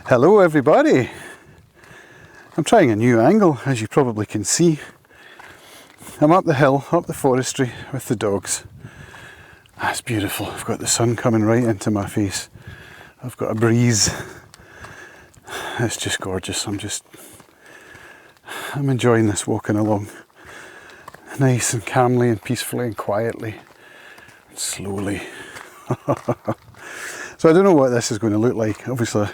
Hello everybody! I'm trying a new angle, as you probably can see. I'm up the hill, up the forestry with the dogs. That's beautiful. I've got the sun coming right into my face. I've got a breeze. It's just gorgeous. I'm enjoying this walking along. Nice and calmly and peacefully and quietly and slowly. So I don't know what this is going to look like. Obviously I'm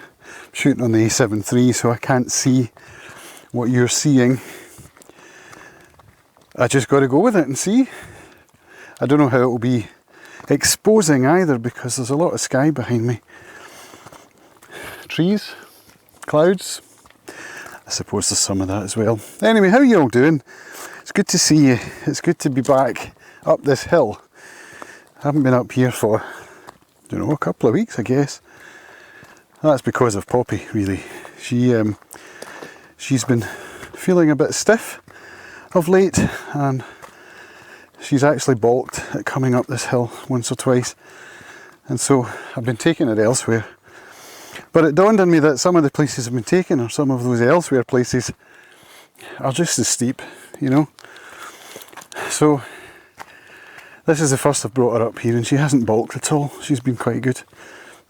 shooting on the A7 III, so I can't see what you're seeing. I just got to go with it and see. I don't know how it will be exposing either, because there's a lot of sky behind me. Trees, clouds. I suppose there's some of that as well. Anyway, how are you all doing? It's good to see you. It's good to be back up this hill. I haven't been up here for, I don't know, a couple of weeks, I guess. That's because of Poppy, really. She's been feeling a bit stiff of late, and she's actually balked at coming up this hill once or twice, and so I've been taking her elsewhere. But it dawned on me that some of the places I've been taking her, some of those elsewhere places, are just as steep, you know. So this is the first I've brought her up here, and she hasn't balked at all. She's been quite good.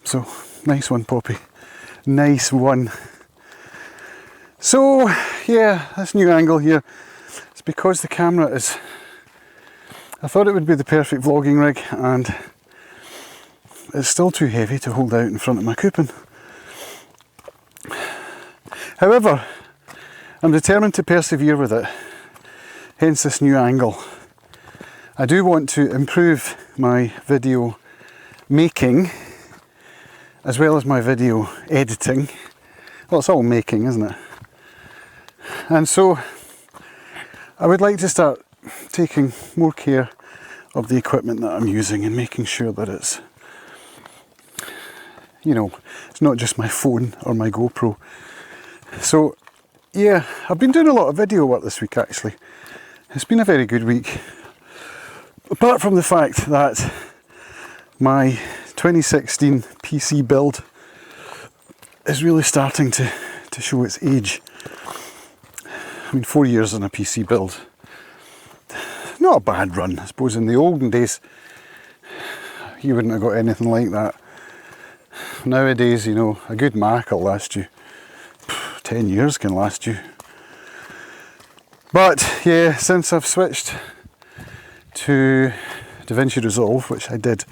So nice one, Poppy. Nice one. So yeah, this new angle here, it's because the camera is, I thought it would be the perfect vlogging rig, and it's still too heavy to hold out in front of my coupon. However, I'm determined to persevere with it, hence this new angle. I do want to improve my video making as well as my video editing. Well, it's all making, isn't it? And so I would like to start taking more care of the equipment that I'm using and making sure that it's, you know, it's not just my phone or my GoPro. So yeah, I've been doing a lot of video work this week actually. It's been a very good week. Apart from the fact that my 2016 PC build is really starting to show its age. I mean, 4 years on a PC build. Not a bad run. I suppose in the olden days you wouldn't have got anything like that. Nowadays, you know, a good Mac will last you 10 years can last you. But yeah, since I've switched to DaVinci Resolve, which I did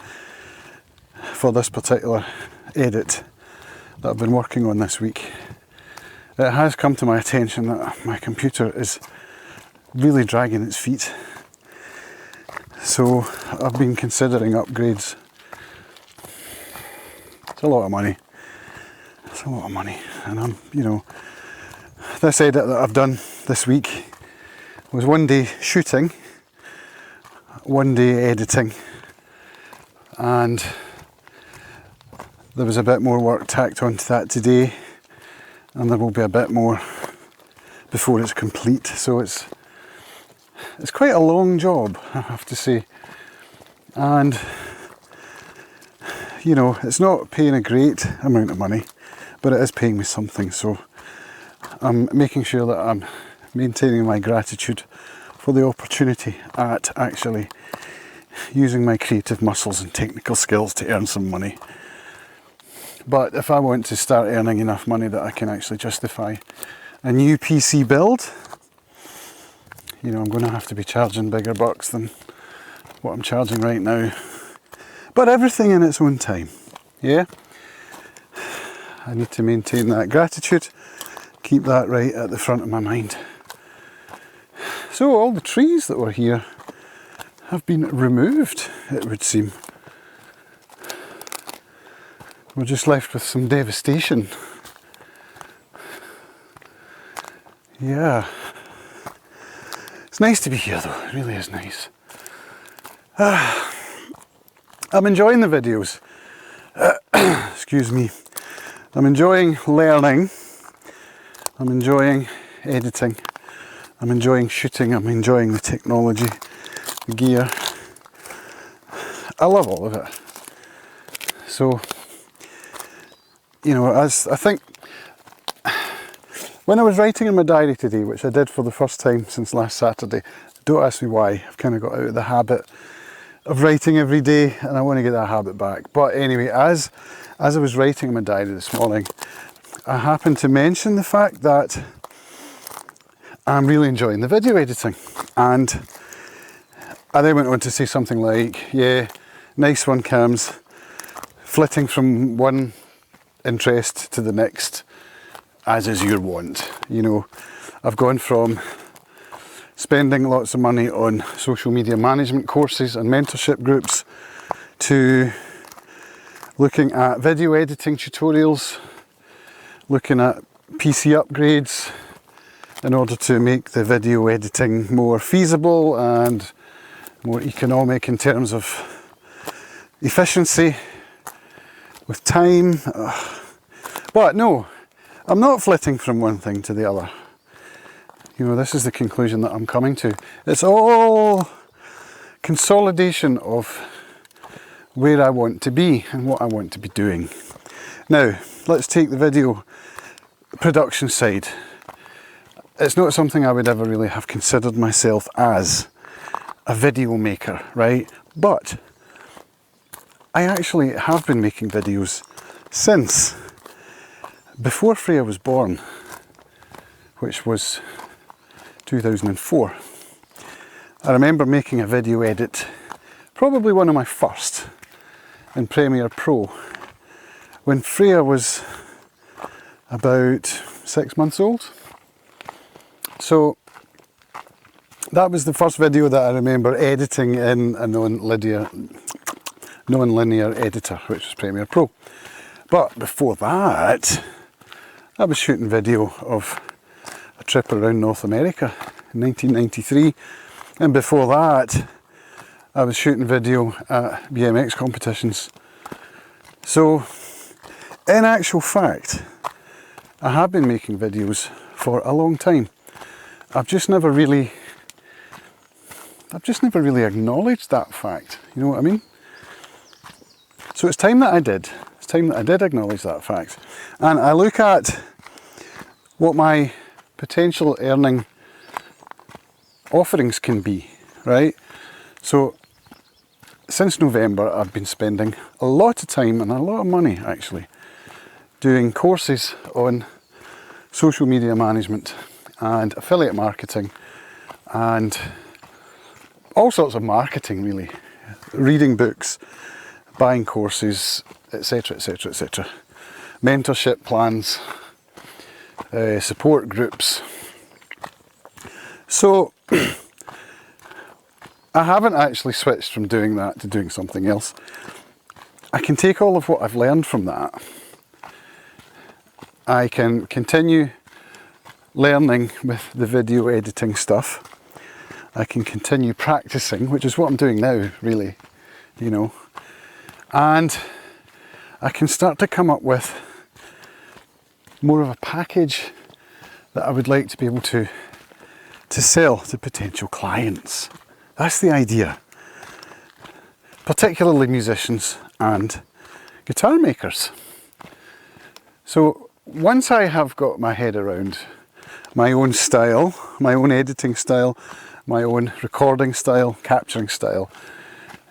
for this particular edit that I've been working on this week, it has come to my attention that my computer is really dragging its feet. So I've been considering upgrades. It's a lot of money. It's a lot of money. And I'm, you know, this edit that I've done this week was one day shooting, one day editing, and there was a bit more work tacked onto that today, and there will be a bit more before it's complete. So it's quite a long job, I have to say. And you know, it's not paying a great amount of money, but it is paying me something. So I'm making sure that I'm maintaining my gratitude for the opportunity at actually using my creative muscles and technical skills to earn some money. But if I want to start earning enough money that I can actually justify a new PC build, you know, I'm going to have to be charging bigger bucks than what I'm charging right now. But everything in its own time, yeah? I need to maintain that gratitude, keep that right at the front of my mind. So all the trees that were here have been removed, it would seem. We're just left with some devastation. Yeah. It's nice to be here though, it really is nice. I'm enjoying the videos. Excuse me. I'm enjoying learning. I'm enjoying editing. I'm enjoying shooting. I'm enjoying the technology, the gear. I love all of it. So, you know, as I think When I was writing in my diary today, which I did for the first time since last Saturday, don't ask me why, I've kind of got out of the habit of writing every day and I want to get that habit back. But anyway, as I was writing in my diary this morning, I happened to mention the fact that I'm really enjoying the video editing. And I then went on to say something like, yeah, nice one, Cams, flitting from one interest to the next, as is your wont. You know, I've gone from spending lots of money on social media management courses and mentorship groups to looking at video editing tutorials, looking at PC upgrades in order to make the video editing more feasible and more economic in terms of efficiency with time. But no, I'm not flitting from one thing to the other. You know, this is the conclusion that I'm coming to. It's all consolidation of where I want to be and what I want to be doing. Now, let's take the video production side. It's not something I would ever really have considered myself as a video maker, right? But I actually have been making videos since before Freya was born, which was 2004. I remember making a video edit, probably one of my first, in Premiere Pro, when Freya was about 6 months old. So that was the first video that I remember editing in a non-linear editor, which was Premiere Pro. But before that, I was shooting video of a trip around North America in 1993, and before that I was shooting video at BMX competitions. So in actual fact, I have been making videos for a long time. I've just never really acknowledged that fact, you know what I mean? So it's time that I did. It's time that I did acknowledge that fact. And I look at what my potential earning offerings can be, right? So since November, I've been spending a lot of time and a lot of money actually doing courses on social media management and affiliate marketing and all sorts of marketing, really. Reading books, buying courses, etc, etc, etc. Mentorship plans, support groups. So I haven't actually switched from doing that to doing something else. I can take all of what I've learned from that. I can continue learning with the video editing stuff. I can continue practicing, which is what I'm doing now, really, you know. And I can start to come up with more of a package that I would like to be able to sell to potential clients. That's the idea. Particularly musicians and guitar makers. So once I have got my head around my own style, my own editing style, my own recording style, capturing style,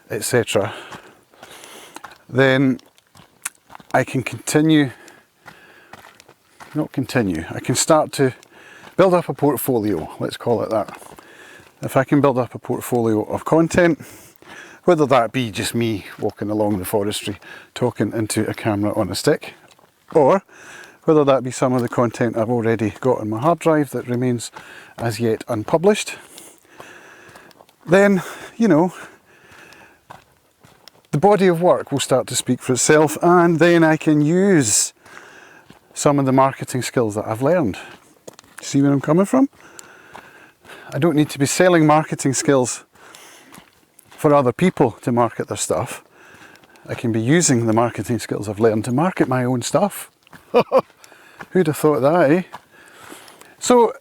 etc., then I can I can start to build up a portfolio, let's call it that. If I can build up a portfolio of content, whether that be just me walking along the forestry talking into a camera on a stick, or whether that be some of the content I've already got on my hard drive that remains as yet unpublished, then, you know, the body of work will start to speak for itself, and then I can use some of the marketing skills that I've learned. See where I'm coming from? I don't need to be selling marketing skills for other people to market their stuff. I can be using the marketing skills I've learned to market my own stuff. Who'd have thought that, eh? So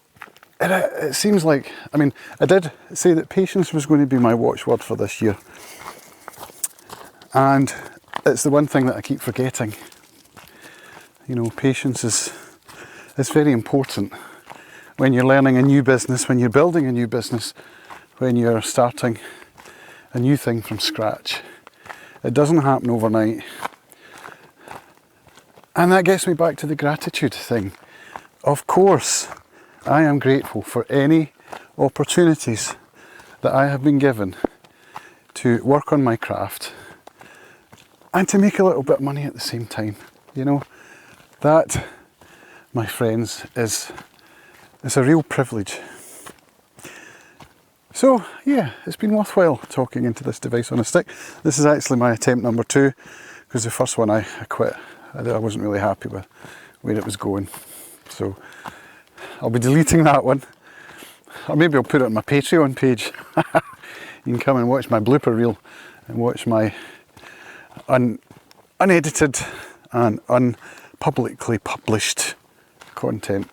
it seems like, I mean, I did say that patience was going to be my watchword for this year. And it's the one thing that I keep forgetting. You know, patience is is very important when you're learning a new business, when you're building a new business, when you're starting a new thing from scratch. It doesn't happen overnight. And that gets me back to the gratitude thing. Of course, I am grateful for any opportunities that I have been given to work on my craft and to make a little bit of money at the same time. You know, that, my friends, is a real privilege. So yeah, it's been worthwhile talking into this device on a stick. This is actually my attempt number 2, because the first one I quit. I wasn't really happy with where it was going. So I'll be deleting that one. Or maybe I'll put it on my Patreon page. You can come and watch my blooper reel and watch my unedited and unpublicly published content.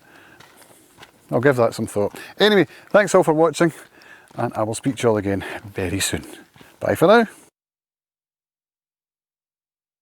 I'll give that some thought. Anyway, thanks all for watching, and I will speak to you all again very soon. Bye for now.